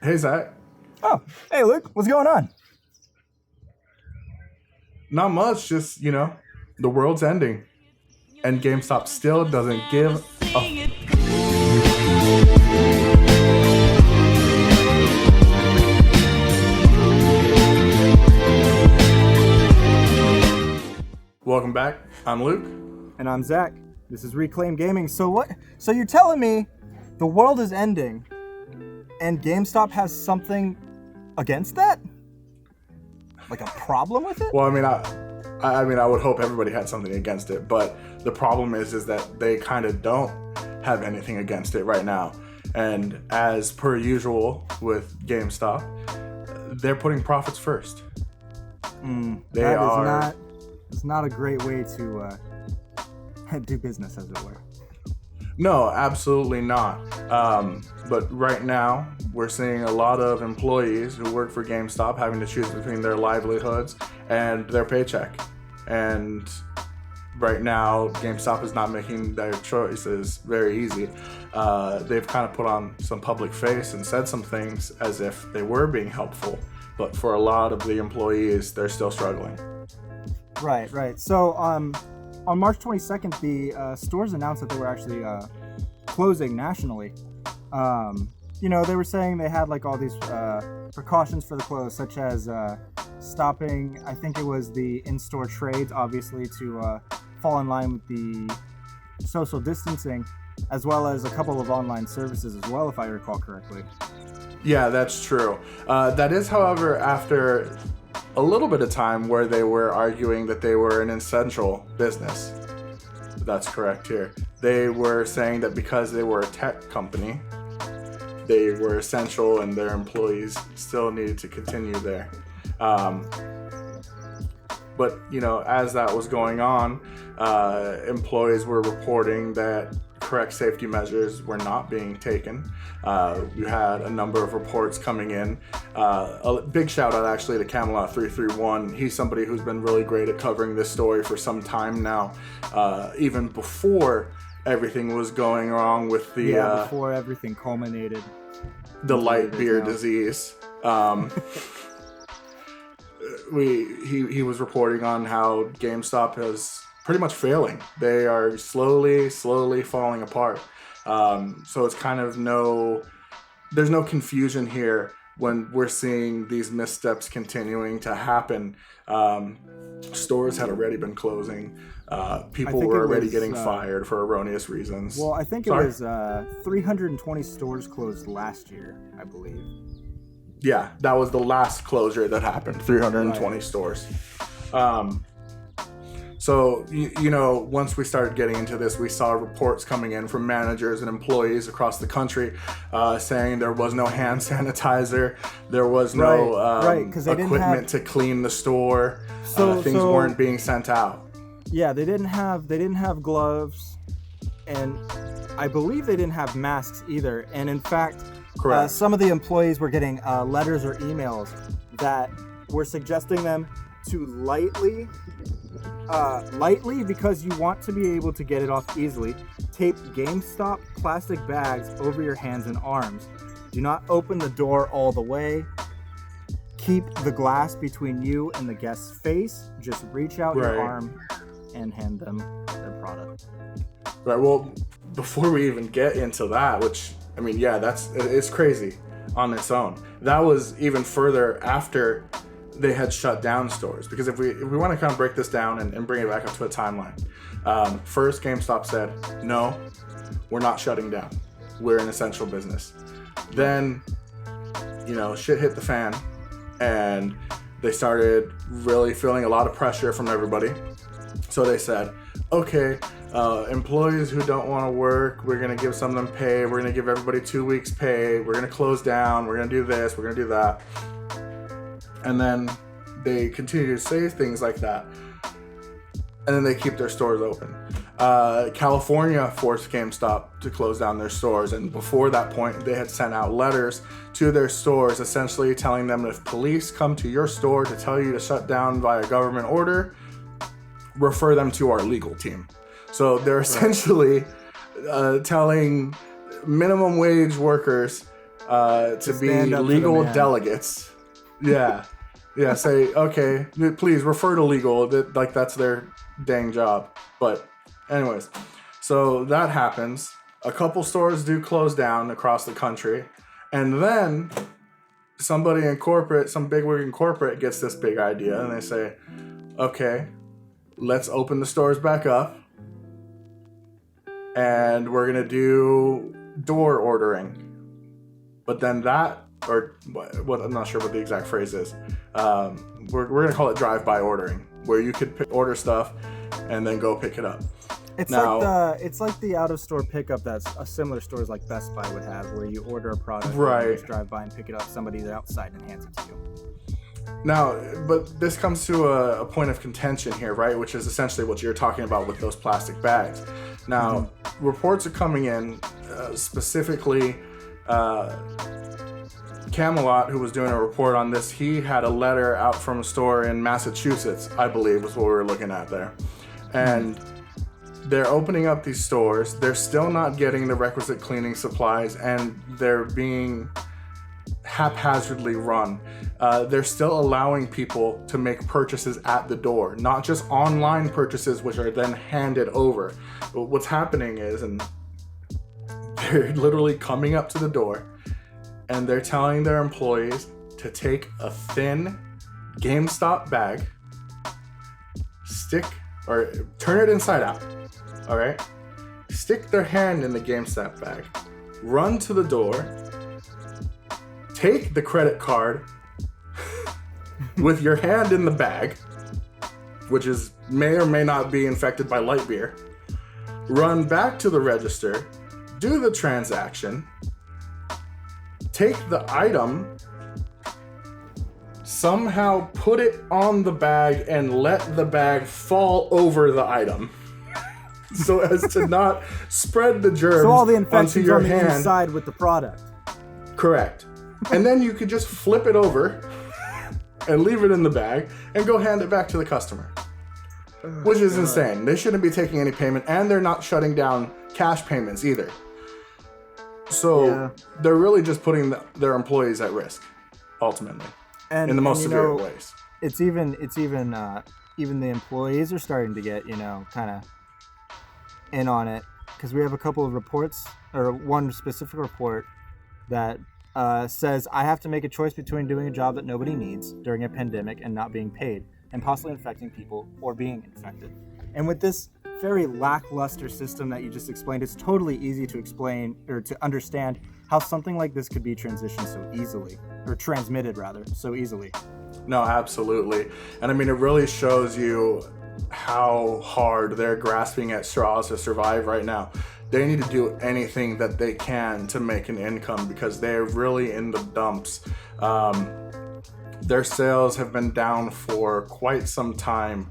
Hey, Zach. Oh, hey, Luke, what's going on? Not much, just, the world's ending. And GameStop still doesn't give a. Welcome back. I'm Luke. And I'm Zach. This is Reclaim Gaming. So what? So you're telling me the world is ending and GameStop has something against that? Like a problem with it? Well, I would hope everybody had something against it, but the problem is that they kind of don't have anything against it right now. And as per usual with GameStop, they're putting profits first. It's not a great way to do business, as it were. No, absolutely not. But right now, we're seeing a lot of employees who work for GameStop having to choose between their livelihoods and their paycheck. And right now, GameStop is not making their choices very easy. They've kind of put on some public face and said some things as if they were being helpful. But for a lot of the employees, they're still struggling. Right. So on March 22nd, the stores announced that they were actually closing nationally. They were saying they had like all these precautions for the close, such as stopping, I think it was the in-store trades, obviously, to fall in line with the social distancing, as well as a couple of online services as well, if I recall correctly. Yeah, that's true. That is, however, after a little bit of time where they were arguing that they were an essential business. That's correct here. They were saying that because they were a tech company, they were essential and their employees still needed to continue there. But, as that was going on, employees were reporting that correct safety measures were not being taken. We had a number of reports coming in. A big shout out actually to Camelot 331. He's somebody who's been really great at covering this story for some time now, even before everything was going wrong with the before everything culminated. The light beer disease. He was reporting on how GameStop is pretty much failing. They are slowly falling apart. So it's kind of there's no confusion here when we're seeing these missteps continuing to happen. Stores had already been closing. People were already getting fired for erroneous reasons. Well, I think it was 320 stores closed last year, I believe. Yeah, that was the last closure that happened, 320 stores. So, once we started getting into this, we saw reports coming in from managers and employees across the country saying there was no hand sanitizer, there was no equipment to clean the store, things weren't being sent out. Yeah, they didn't have gloves, and I believe they didn't have masks either. And in fact, some of the employees were getting letters or emails that were suggesting them to lightly, because you want to be able to get it off easily, tape GameStop plastic bags over your hands and arms. Do not open the door all the way. Keep the glass between you and the guest's face. Just reach out your arm and hand them their product. Right, well, before we even get into that, which, it's crazy on its own. That was even further after they had shut down stores. Because if we want to kind of break this down and bring it back up to a timeline. First, GameStop said, no, we're not shutting down. We're an essential business. Then, shit hit the fan and they started really feeling a lot of pressure from everybody. So they said, okay, employees who don't want to work, we're going to give some of them pay. We're going to give everybody 2 weeks pay. We're going to close down. We're going to do this. We're going to do that. And then they continue to say things like that. And then they keep their stores open. California forced GameStop to close down their stores. And before that point, they had sent out letters to their stores, essentially telling them if police come to your store to tell you to shut down via government order, refer them to our legal team. So they're essentially telling minimum wage workers to be legal delegates. Yeah. Yeah, say, okay, please refer to legal. Like, that's their dang job. But anyways, so that happens. A couple stores do close down across the country. And then somebody in corporate, some bigwig in corporate gets this big idea. And they say, okay, let's open the stores back up. And we're going to do door ordering. But then that, or what, I'm not sure what the exact phrase is. We're going to call it drive-by ordering, where you could order stuff and then go pick it up. It's like the out-of-store pickup that's a similar stores like Best Buy would have, where you order a product, right, and you just drive by and pick it up. Somebody's outside and hands it to you. Now, but this comes to a point of contention here, right? Which is essentially what you're talking about with those plastic bags. Now, reports are coming in, specifically Camelot, who was doing a report on this, he had a letter out from a store in Massachusetts, I believe was what we were looking at there. And they're opening up these stores. They're still not getting the requisite cleaning supplies, and they're being haphazardly run. They're still allowing people to make purchases at the door, not just online purchases, which are then handed over. But what's happening is, and they're literally coming up to the door, and they're telling their employees to take a thin GameStop bag, turn it inside out, all right? Stick their hand in the GameStop bag, run to the door, take the credit card with your hand in the bag, which may or may not be infected by light beer, run back to the register, do the transaction, take the item, somehow put it on the bag and let the bag fall over the item so as to not spread the germs so all the onto infections your on the hand. inside with the product. Correct. And then you could just flip it over and leave it in the bag and go hand it back to the customer. Which is insane. They shouldn't be taking any payment, and they're not shutting down cash payments either. So they're really just putting their employees at risk, ultimately, in the most severe ways. It's even the employees are starting to get, kind of in on it, because we have a couple of reports, or one specific report that says, I have to make a choice between doing a job that nobody needs during a pandemic and not being paid, and possibly infecting people or being infected. And with this very lackluster system that you just explained, it's totally easy to explain, or to understand, how something like this could be transitioned so easily, or transmitted rather, so easily. No, absolutely. And I mean, it really shows you how hard they're grasping at straws to survive right now. They need to do anything that they can to make an income, because they're really in the dumps. Their sales have been down for quite some time.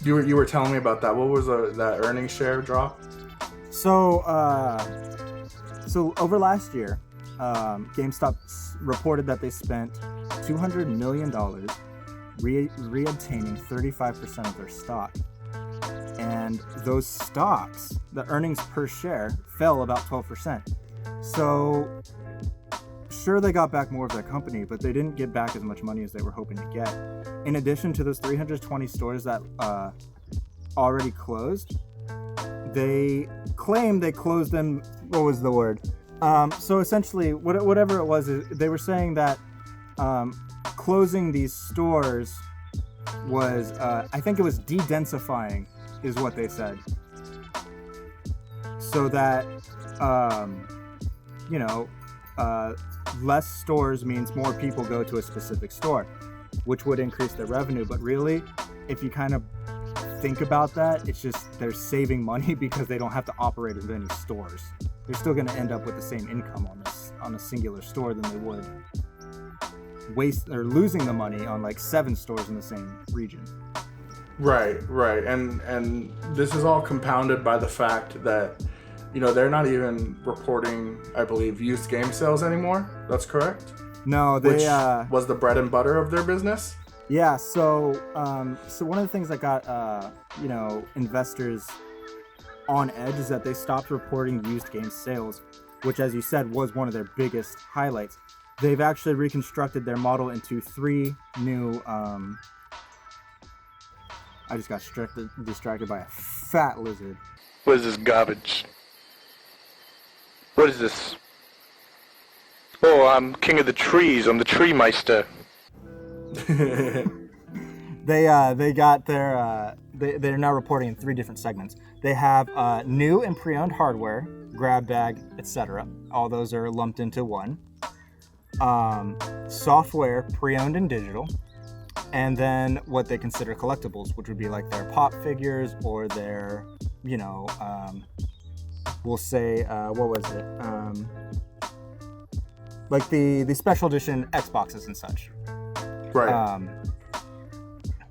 You were telling me about that. What was that earnings share drop? So over last year, GameStop reported that they spent $200 million reobtaining 35% of their stock. And those stocks, the earnings per share, fell about 12%. So sure, they got back more of their company, but they didn't get back as much money as they were hoping to get. In addition to those 320 stores that already closed, they claim they closed them. What was the word? So essentially, whatever it was, they were saying that closing these stores was, I think it was de-densifying, is what they said. So that, less stores means more people go to a specific store, which would increase their revenue. But really, if you kind of think about that, it's just they're saving money because they don't have to operate as many stores. They're still going to end up with the same income on a singular store than they would losing the money on like 7 stores in the same region. Right. And this is all compounded by the fact that, they're not even reporting, I believe, used game sales anymore. That's correct? No, they Which was the bread and butter of their business? Yeah, so one of the things that got investors on edge is that they stopped reporting used game sales. which, as you said, was one of their biggest highlights. They've actually reconstructed their model into 3 new. I just got distracted by a fat lizard. What is this garbage? What is this? Oh, I'm king of the trees. I'm the tree meister. They got their they're now reporting in 3 different segments. They have new and pre-owned hardware, grab bag, etc. All those are lumped into one. Software, pre-owned and digital, and then what they consider collectibles, which would be like their pop figures or their, we'll say, what was it? Like the special edition Xboxes and such. Right.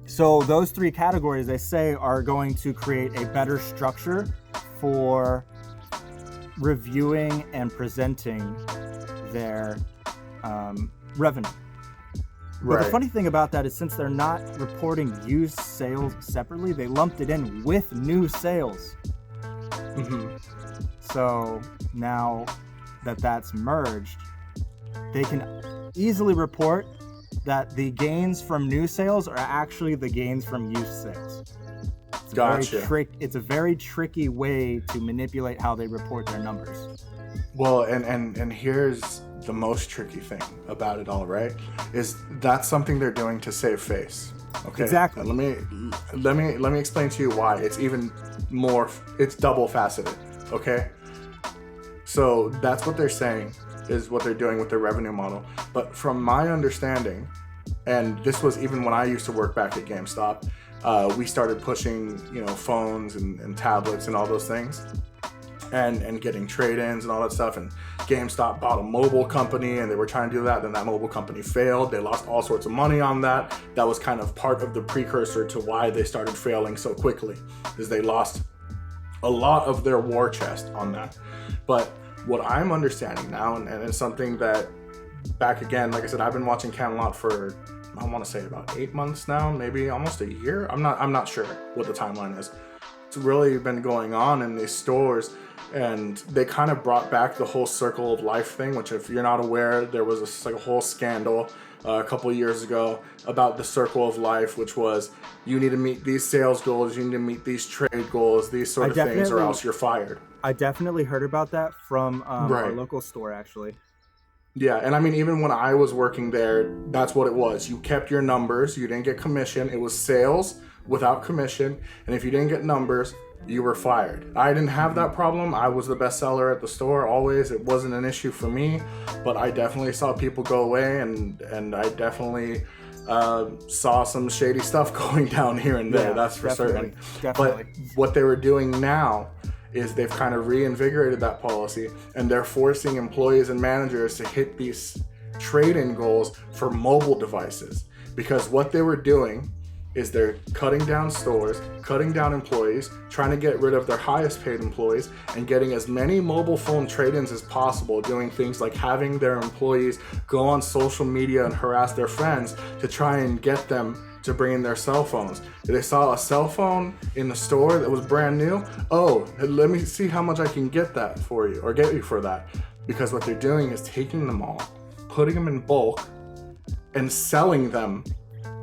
So those 3 categories, they say, are going to create a better structure for reviewing and presenting their revenue. But the funny thing about that is, since they're not reporting used sales separately, they lumped it in with new sales. Mm-hmm. So now that that's merged, they can easily report that the gains from new sales are actually the gains from used sales. It's a very tricky way to manipulate how they report their numbers. Well, and here's the most tricky thing about it all, right? Is that's something they're doing to save face. Okay. Exactly. Let me explain to you why. It's even more. It's double faceted. Okay. So that's what they're saying is what they're doing with their revenue model. But from my understanding, and this was even when I used to work back at GameStop, we started pushing, phones and tablets and all those things, and getting trade-ins and all that stuff. And GameStop bought a mobile company, and they were trying to do that. Then that mobile company failed. They lost all sorts of money on that. That was kind of part of the precursor to why they started failing so quickly, is they lost a lot of their war chest on that. But what I'm understanding now, and it's something that, back again, like I said, I've been watching Camelot for, I want to say, about 8 months now, maybe almost a year. I'm not sure what the timeline is. It's really been going on in these stores, and they kind of brought back the whole circle of life thing, which, if you're not aware, there was a whole scandal a couple of years ago about the circle of life, which was, you need to meet these sales goals, you need to meet these trade goals, these sort of things, or else you're fired. I definitely heard about that from our local store, actually. Yeah, and I mean, even when I was working there, that's what it was. You kept your numbers, you didn't get commission. It was sales without commission, and if you didn't get numbers, you were fired. I didn't have that problem. I was the best seller at the store always. It wasn't an issue for me, but I definitely saw people go away, and I definitely saw some shady stuff going down here and there. That's for certain. Definitely. But what they were doing now is they've kind of reinvigorated that policy, and they're forcing employees and managers to hit these trade-in goals for mobile devices. Because what they were doing is they're cutting down stores, cutting down employees, trying to get rid of their highest paid employees, and getting as many mobile phone trade-ins as possible, doing things like having their employees go on social media and harass their friends to try and get them to bring in their cell phones. They saw a cell phone in the store that was brand new. Oh, let me see how much I can get that for you, or get you for that. Because what they're doing is taking them all, putting them in bulk, and selling them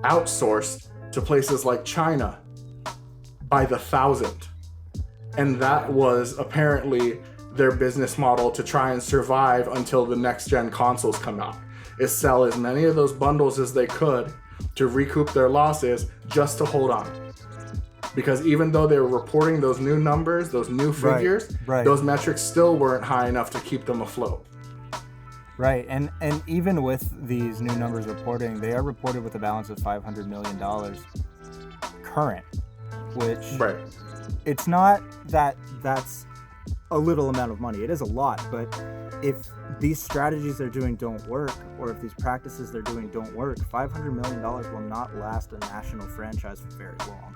outsourced to places like China by the thousand. And that was apparently their business model to try and survive until the next gen consoles come out, is sell as many of those bundles as they could to recoup their losses, just to hold on. Because even though they were reporting those new numbers, those new figures, those metrics still weren't high enough to keep them afloat. Right, and even with these new numbers reporting, they are reported with a balance of $500 million current, which it's not that that's a little amount of money. It is a lot, but if these strategies they're doing don't work, or if these practices they're doing don't work, $500 million will not last a national franchise for very long.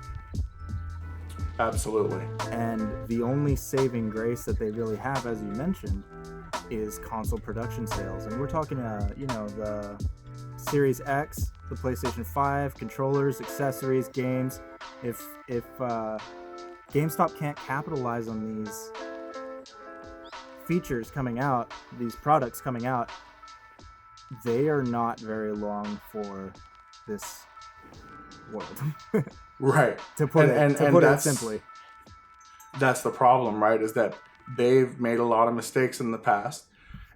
Absolutely. And the only saving grace that they really have, as you mentioned, is console production sales. And we're talking, the Series X, the PlayStation 5, controllers, accessories, games. If GameStop can't capitalize on these features coming out, these products coming out, they are not very long for this world. Right. to put it that's, simply. That's the problem, right? Is that they've made a lot of mistakes in the past,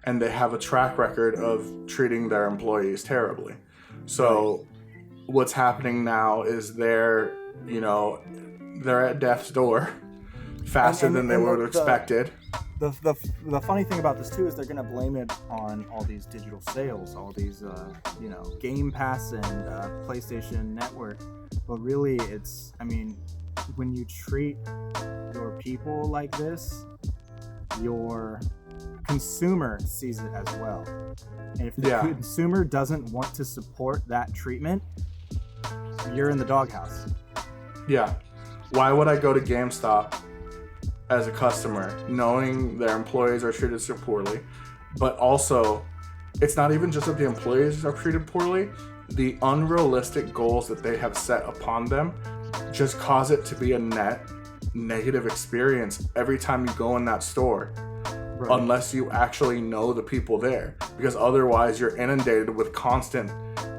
and they have a track record of treating their employees terribly. So what's happening now is they're at death's door faster than they would have expected. The funny thing about this too is they're going to blame it on all these digital sales, all these Game Pass and PlayStation Network. But really, when you treat your people like this, your consumer sees it as well. And if the consumer doesn't want to support that treatment, you're in the doghouse. Yeah. Why would I go to GameStop as a customer knowing their employees are treated so poorly? But also, it's not even just that the employees are treated poorly. The unrealistic goals that they have set upon them just cause it to be a net negative experience every time you go in that store. Right. Unless you actually know the people there, because otherwise you're inundated with constant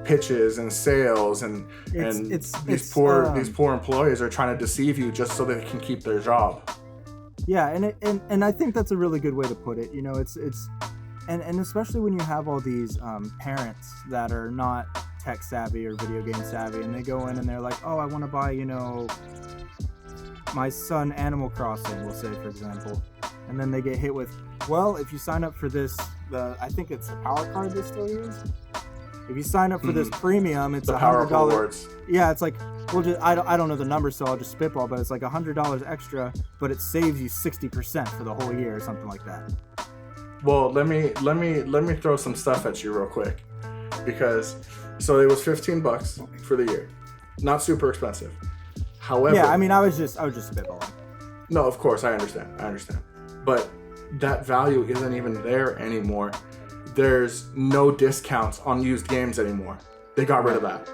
pitches and sales, and these poor employees are trying to deceive you just so they can keep their job. Yeah, and I think that's a really good way to put it. And especially when you have all these parents that are not tech savvy or video game savvy, and they go in and they're like, oh, I want to buy my son Animal Crossing, we'll say, for example. And then they get hit with, well, if you sign up for this, I think it's the power card they still use. If you sign up for this premium, it's $100. Rewards. Yeah, it's like, I don't know the number, so I'll just spitball, but it's like $100 extra, but it saves you 60% for the whole year or something like that. Well, let me throw some stuff at you real quick, because so it was $15 for the year, not super expensive. However, yeah, I was just spitballing. No, of course, I understand. But that value isn't even there anymore. There's no discounts on used games anymore. They got rid of that.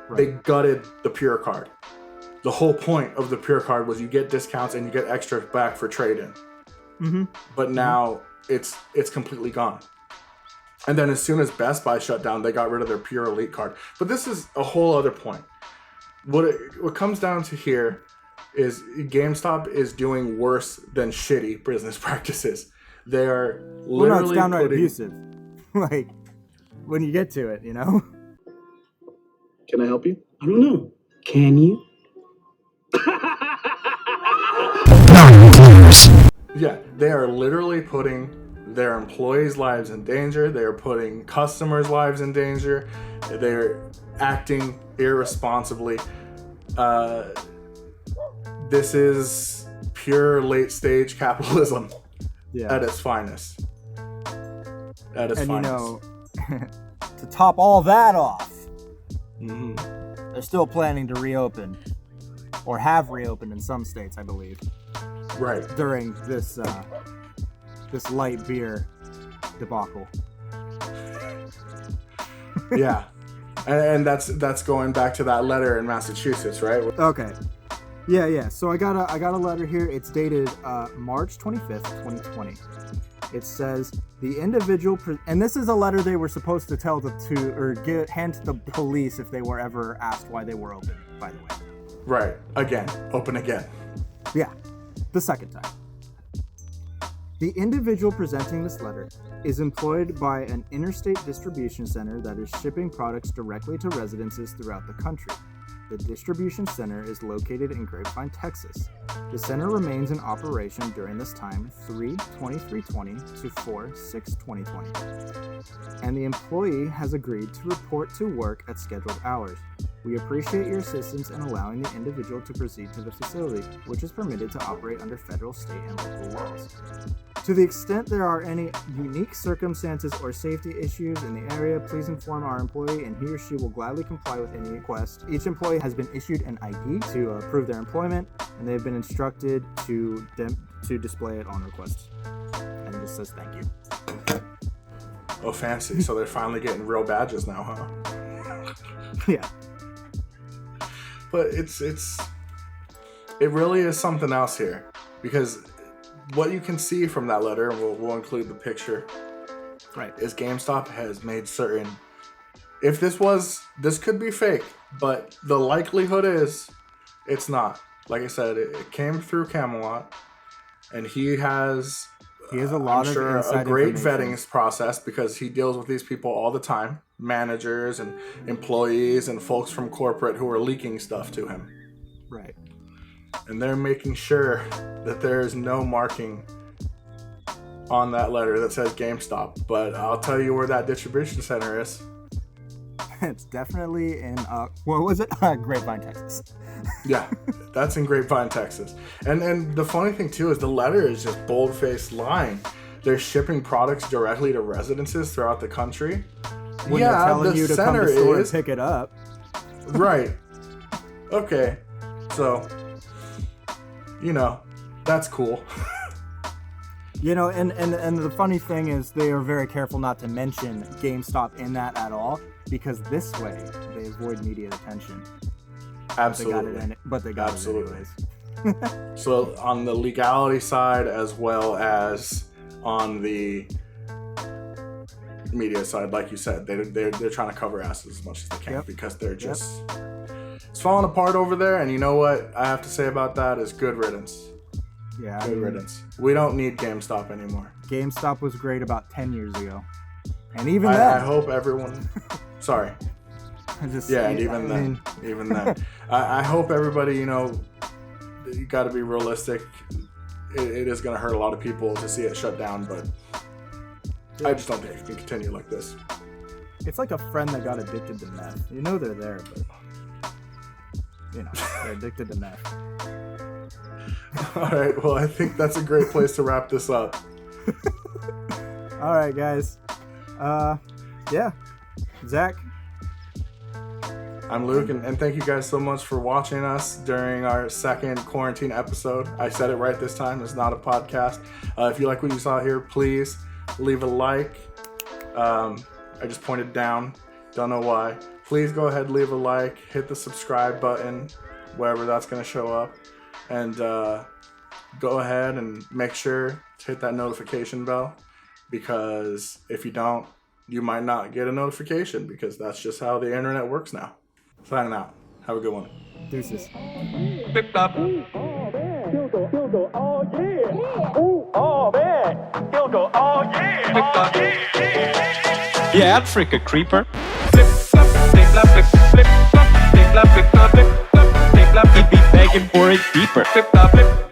Right. They gutted the Pure Card. The whole point of the Pure Card was you get discounts and you get extras back for trade-in. Mm-hmm. But now it's completely gone. And then as soon as Best Buy shut down, they got rid of their Pure Elite Card. But this is a whole other point. What comes down to here is GameStop is doing worse than shitty business practices. They are literally it's downright abusive. Like, when you get to it, Can I help you? I don't know. Can you? Yeah, they are literally putting their employees' lives in danger. They are putting customers' lives in danger. They're acting irresponsibly. This is pure late-stage capitalism at its finest. To top all that off, they're still planning to reopen, or have reopened in some states, I believe. Right. During this light beer debacle. Yeah. And that's going back to that letter in Massachusetts, right? Okay. Yeah. So I got a letter here. It's dated March 25th, 2020. It says the individual, and this is a letter they were supposed to tell hand to the police if they were ever asked why they were open, by the way. Right. Again. Open again. Yeah. The second time. The individual presenting this letter is employed by an interstate distribution center that is shipping products directly to residences throughout the country. The distribution center is located in Grapevine, Texas. The center remains in operation during this time 3/23/20 to 4/6/2020. And the employee has agreed to report to work at scheduled hours. We appreciate your assistance in allowing the individual to proceed to the facility, which is permitted to operate under federal, state, and local laws. To the extent there are any unique circumstances or safety issues in the area, please inform our employee and he or she will gladly comply with any request. Each employee has been issued an ID to prove their employment, and they've been instructed to display it on request. And it just says thank you. Oh, fancy. So they're finally getting real badges now, huh? Yeah. But it really is something else here, because what you can see from that letter, and we'll include the picture, Right. is GameStop has made certain, if this could be fake, but the likelihood is it's not. Like I said, it came through Camelot, and he has He has a lot of a great information. vetting process because he deals with these people all the time, managers and employees and folks from corporate who are leaking stuff to him. Right. And they're making sure that there is no marking on that letter that says GameStop. But I'll tell you where that distribution center is. It's definitely in, what was it? Grapevine, Texas. Yeah, that's in Grapevine, Texas. And the funny thing, too, is the letter is just bold-faced lying. They're shipping products directly to residences throughout the country. When they're telling you to come to the store and pick it up. Right. Okay. So, that's cool. And the funny thing is they are very careful not to mention GameStop in that at all, because this way they avoid media attention. Absolutely. But they got it anyways. So on the legality side as well as on the media side, like you said, they're trying to cover asses as much as they can because they're just it's falling apart over there. And you know what I have to say about that is good riddance. Yeah, good riddance. We don't need GameStop anymore. GameStop was great about 10 years ago, and even then, I hope everyone. Sorry. Even then, I hope everybody, you got to be realistic. It is going to hurt a lot of people to see it shut down, but I just don't think it can continue like this. It's like a friend that got addicted to meth. They're there, but they're addicted to meth. All right, well, I think that's a great place to wrap this up. All right, guys. Zach. I'm Luke, and thank you guys so much for watching us during our second quarantine episode. I said it right this time. It's not a podcast. If you like what you saw here, please leave a like. I just pointed down. Don't know why. Please go ahead, leave a like. Hit the subscribe button, wherever that's going to show up. And go ahead and make sure to hit that notification bell, because if you don't, you might not get a notification, because that's just how the internet works now. Signing out. Have a good one. Deuces. Blip, blop. Oh yeah. Ooh, oh man. He'll go, oh yeah. Blip, blop. Yeah, I'd freak a creeper. Blip, blop, blip, blop, blip, blip, blop, blip, blop, blip, blop, blip, blop, blip, blop, He'd be begging for it deeper. blip, blop, blip.